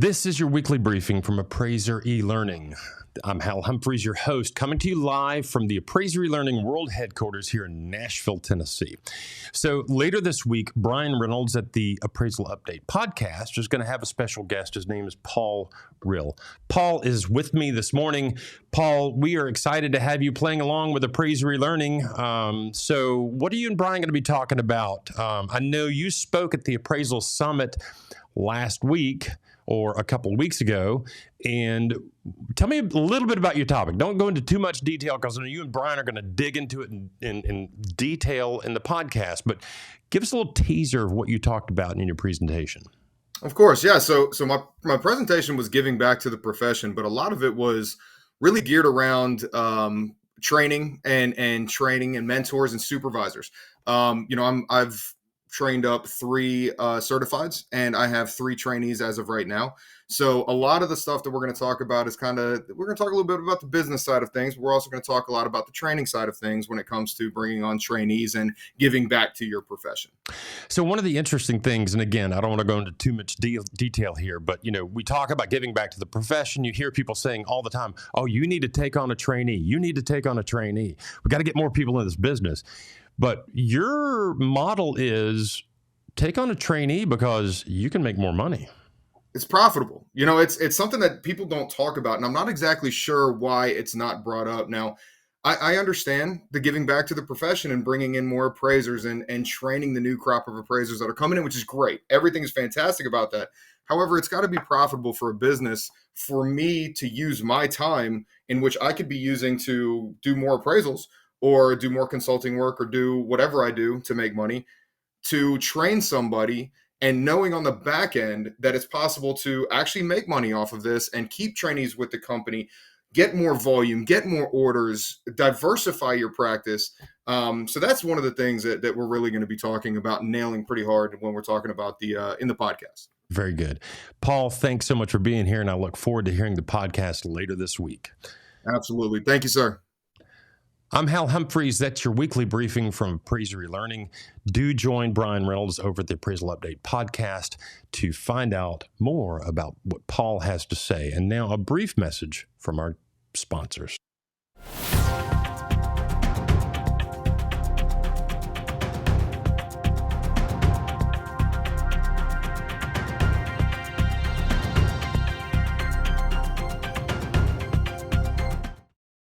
This is your weekly briefing from Appraiser eLearning. I'm Hal Humphreys, your host, coming to you live from the Appraiser eLearning World Headquarters here in Nashville, Tennessee. So later this week, Brian Reynolds at the Appraisal Update podcast is going to have a special guest. His name is Paul Ryll. Paul is with me this morning. Paul, we are excited to have you playing along with Appraiser eLearning. So what are you and Brian going to be talking about? I know you spoke at the Appraisal Summit last week or a couple of weeks ago. And tell me a little bit about your topic. Don't go into too much detail because I know you and Brian are going to dig into it in detail in the podcast. But give us a little teaser of what you talked about in your presentation. Of course, yeah. So my presentation was giving back to the profession, but a lot of it was really geared around training and training and mentors and supervisors. I've trained up 3 certifieds, and I have 3 trainees as of right now. So a lot of the stuff that we're going to talk about is we're going to talk a little bit about the business side of things. We're also going to talk a lot about the training side of things when it comes to bringing on trainees and giving back to your profession. So one of the interesting things, and again, I don't want to go into too much detail here, but we talk about giving back to the profession. You hear people saying all the time, oh, you need to take on a trainee. You need to take on a trainee. We got to get more people in this business. But your model is take on a trainee because you can make more money. It's profitable. It's something that people don't talk about, and I'm not exactly sure why it's not brought up. Now, I understand the giving back to the profession and bringing in more appraisers and training the new crop of appraisers that are coming in, which is great. Everything is fantastic about that. However, it's got to be profitable for a business for me to use my time in which I could be using to do more appraisals or do more consulting work or do whatever I do to make money, to train somebody and knowing on the back end that it's possible to actually make money off of this and keep trainees with the company, get more volume, get more orders, diversify your practice. So that's one of the things that we're really going to be talking about, nailing pretty hard when we're talking about in the podcast. Very good. Paul, thanks so much for being here, and I look forward to hearing the podcast later this week. Absolutely. Thank you, sir. I'm Hal Humphreys. That's your weekly briefing from Appraiser eLearning. Do join Brian Reynolds over at the Appraisal Update podcast to find out more about what Paul has to say. And now a brief message from our sponsors.